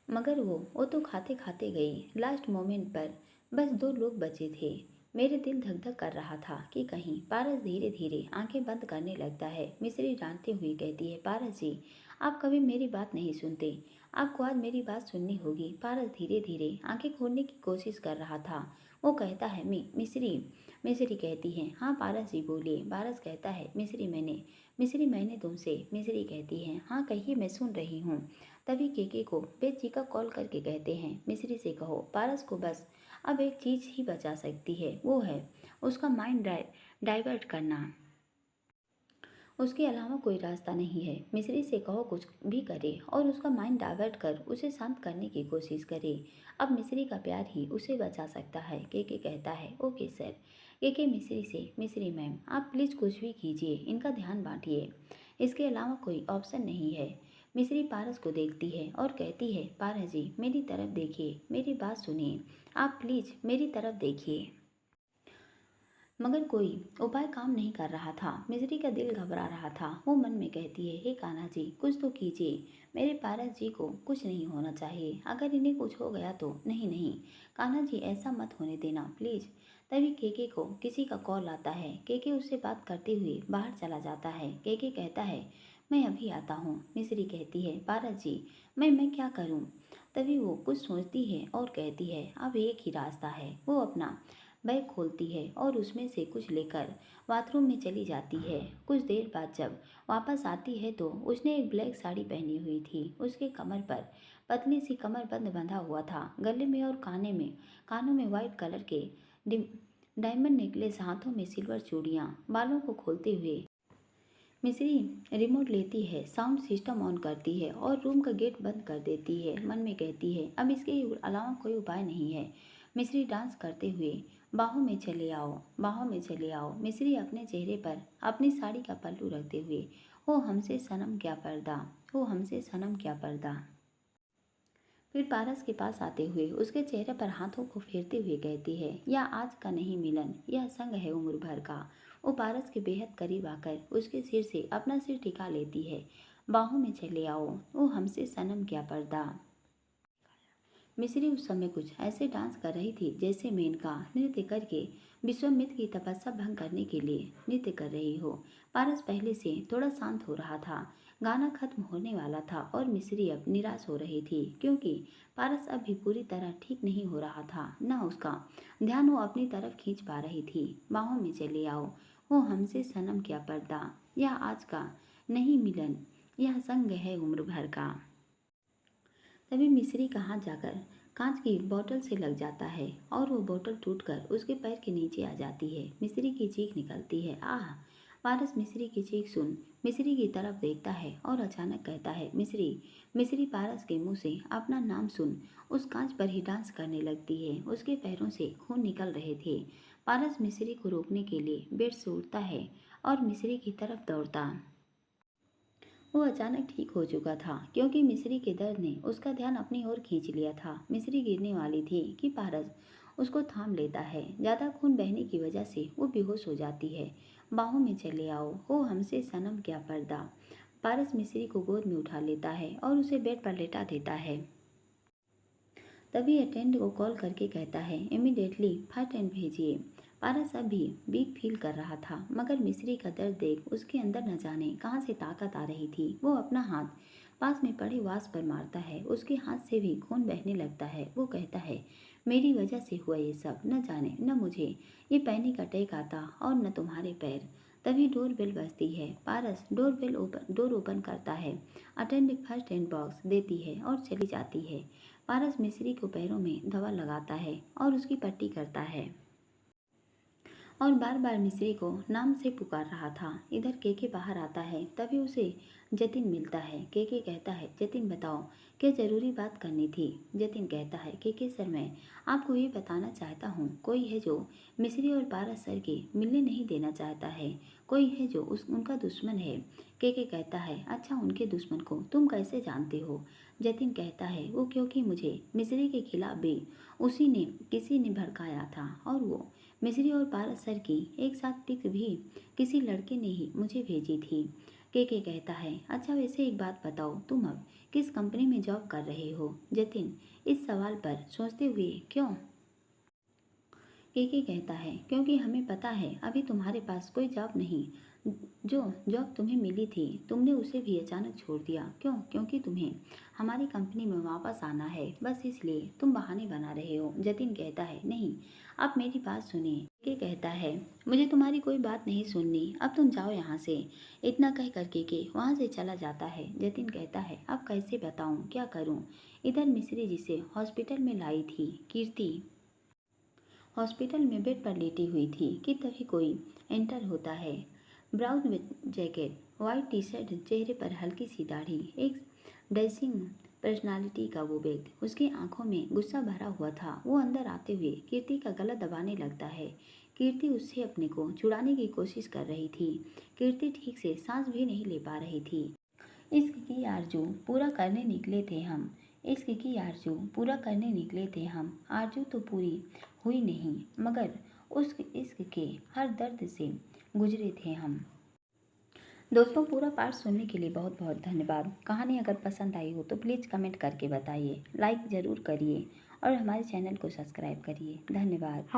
Speaker 1: मगर वो तो खाते खाते गई। लास्ट मोमेंट पर बस 2 लोग बचे थे। मेरे दिल धक धक कर रहा था कि कहीं। पारस धीरे धीरे आंखें बंद करने लगता है। मिस्री डांटते हुए कहती है, पारस जी, आप कभी मेरी बात नहीं सुनते। आपको आज मेरी बात सुननी होगी। पारस धीरे धीरे आंखें खोलने की कोशिश कर रहा था। वो कहता है, मिस्री कहती है, हाँ पारस जी बोलिए। पारस कहता है, मिस्री मैंने तुमसे। मिस्री कहती है, हाँ कहिए, मैं सुन रही हूँ। तभी केके को बेद जी का कॉल करके कहते हैं, मिस्री से कहो पारस को बस अब एक चीज़ ही बचा सकती है, वो है उसका माइंड डाइवर्ट करना। उसके अलावा कोई रास्ता नहीं है। मिस्री से कहो कुछ भी करे और उसका माइंड डाइवर्ट कर उसे शांत करने की कोशिश करे। अब मिस्री का प्यार ही उसे बचा सकता है। केके कहता है, ओके सर। केके मिस्री से, मिस्री मैम, आप प्लीज़ कुछ भी कीजिए, इनका ध्यान बांटिए, इसके अलावा कोई ऑप्शन नहीं है। मिस्री पारस को देखती है और कहती है, पारस जी मेरी तरफ देखिए, मेरी बात सुनिए, आप प्लीज़ मेरी तरफ देखिए। मगर कोई उपाय काम नहीं कर रहा था। मिस्री का दिल घबरा रहा था। वो मन में कहती है, हे कान्हा जी, कुछ तो कीजिए, मेरे पारस जी को कुछ नहीं होना चाहिए। अगर इन्हें कुछ हो गया तो? नहीं नहीं कान्हा जी, ऐसा मत होने देना प्लीज़। तभी केके को किसी का कॉल आता है। केके उससे बात करते हुए बाहर चला जाता है। केके कहता है, मैं अभी आता हूँ। मिस्री कहती है, पारस जी, मैं क्या करूँ? तभी वो कुछ सोचती है और कहती है, अब एक ही रास्ता है, वो अपना बैग खोलती है और उसमें से कुछ लेकर बाथरूम में चली जाती है। कुछ देर बाद जब वापस आती है तो उसने एक ब्लैक साड़ी पहनी हुई थी। उसके कमर पर पतली सी कमरबंद बंधा हुआ था। गले में और कानों में वाइट कलर के डायमंड नेकलेस, हाथों में सिल्वर चूड़ियाँ। बालों को खोलते हुए मिस्री रिमोट लेती है, साउंड सिस्टम ऑन करती है और रूम का गेट बंद कर देती है। मन में कहती है, अब इसके अलावा कोई उपाय नहीं है। मिस्री डांस करते हुए बाहों में चले आओ, बाहों में चले आओ। मिस्री अपने चेहरे पर अपनी साड़ी का पल्लू रखते हुए, हो हमसे सनम क्या पर्दा, हो हमसे सनम क्या पर्दा। फिर पारस के पास आते हुए उसके चेहरे पर हाथों को फेरते हुए कहती है, यह आज का नहीं मिलन, यह संग है उम्र भर का। वो पारस के बेहद करीब आकर उसके सिर से अपना सिर टिका लेती है। बाहों में चले आओ, वो हमसे सनम क्या पर्दा। मिस्री उस समय कुछ ऐसे डांस कर रही थी जैसे मेनका नृत्य करके विश्वामित्र की तपस्या भंग करने के लिए नृत्य कर रही हो। पारस पहले से थोड़ा शांत हो रहा था। गाना खत्म होने वाला था और मिस्री अब निराश हो रही थी क्योंकि पारस अब भी पूरी तरह ठीक नहीं हो रहा था। न उसका ध्यान वो अपनी तरफ खींच पा रही थी। बाहों में चले आओ, हो हमसे सनम क्या पर्दा, यह आज का नहीं मिलन, यह संग है उम्र भर का। तभी मिस्री का हाथ जाकर कांच की बोतल से लग जाता है और वो बोतल टूटकर उसके पैर के नीचे आ जाती है। मिस्री की चीख निकलती है, आह। पारस मिस्री की चीख सुन मिस्री की तरफ देखता है और अचानक कहता है, मिस्री। मिस्री पारस के मुंह से अपना नाम सुन उस कांच पर ही डांस करने लगती है। उसके पैरों से खून निकल रहे थे। पारस मिस्री को रोकने के लिए बेड से उठता है और मिस्री की तरफ दौड़ता। वो अचानक ठीक हो चुका था क्योंकि मिस्री के दर्द ने उसका ध्यान अपनी ओर खींच लिया था। मिस्री गिरने वाली थी कि पारस उसको थाम लेता है। ज़्यादा खून बहने की वजह से वो बेहोश हो जाती है। बाहों में चले आओ, हो हमसे सनम क्या पर्दा। पारस मिस्री को गोद में उठा लेता है और उसे बेड पर लेटा देता है। तभी अटेंड को कॉल करके कहता है, इमीडिएटली फर्स्ट एड भेजिए। पारस अभी वीक फील कर रहा था मगर मिस्री का दर्द देख उसके अंदर न जाने कहाँ से ताकत आ रही थी। वो अपना हाथ पास में पड़े वास पर मारता है। उसके हाथ से भी खून बहने लगता है। वो कहता है, मेरी वजह से हुआ ये सब। न जाने न मुझे ये पैनिक अटैक आता और न तुम्हारे पैर। तभी डोर बेल बजती है। पारस डोर ओपन करता है। अटेंडेंट फर्स्ट एड बॉक्स देती है और चली जाती है। पारस मिस्री को पैरों में दवा लगाता है और उसकी पट्टी करता है और बार बार मिस्री को नाम से पुकार रहा था। इधर केके बाहर आता है। तभी उसे जतिन मिलता है। केके कहता है, जतिन बताओ क्या ज़रूरी बात करनी थी। जतिन कहता है, केके सर मैं आपको ये बताना चाहता हूँ, कोई है जो मिस्री और पारस सर के मिलने नहीं देना चाहता है। कोई है जो उनका दुश्मन है। केके कहता है, अच्छा उनके दुश्मन को तुम कैसे जानते हो। जतिन कहता है, वो क्योंकि मुझे मिस्री के खिलाफ भी किसी ने भड़काया था और वो मिस्री और पारस सर की एक साथ पिक भी किसी लड़के ने ही मुझे भेजी थी। केके कहता है, अच्छा वैसे एक बात बताओ, तुम अब किस कंपनी में जॉब कर रहे हो। जतिन इस सवाल पर सोचते हुए, क्यों। केके कहता है, क्योंकि हमें पता है अभी तुम्हारे पास कोई जॉब नहीं। जो जॉब तुम्हें मिली थी तुमने उसे भी अचानक छोड़ दिया। क्यों। क्योंकि तुम्हें हमारी कंपनी में वापस आना है, बस इसलिए तुम बहाने बना रहे हो। जतिन कहता है, नहीं आप मेरी बात सुनिए। केके कहता है, मुझे तुम्हारी कोई बात नहीं सुननी, अब तुम जाओ यहाँ से। इतना कह कर केके वहाँ से चला जाता है। जतिन कहता है, अब कैसे बताऊँ, क्या करूँ। इधर मिस्री जिसे हॉस्पिटल में लाई थी कीर्ति हॉस्पिटल में बेड पर लेटी हुई थी कि तभी कोई एंटर होता है। Brown jacket, white T shirt, चेहरे पर हल्की सी दाढ़ी, एक डैशिंग पर्सनालिटी का वो व्यक्ति। उसकी आंखों में गुस्सा भरा हुआ था। वो अंदर आते हुए कीर्ति का गला दबाने लगता है। कीर्ति उससे अपने को छुड़ाने की कोशिश कर रही थी। कीर्ति ठीक से सांस भी नहीं ले पा रही थी। इश्क की आरज़ू पूरा करने निकले थे हम। इश्क की आरज़ू पूरा करने निकले थे हम। आरज़ू तो पूरी हुई नहीं मगर उस इश्क के हर दर्द से गुजरे थे हम। दोस्तों पूरा पार्ट सुनने के लिए बहुत बहुत धन्यवाद। कहानी अगर पसंद आई हो तो प्लीज़ कमेंट करके बताइए, लाइक ज़रूर करिए और हमारे चैनल को सब्सक्राइब करिए। धन्यवाद।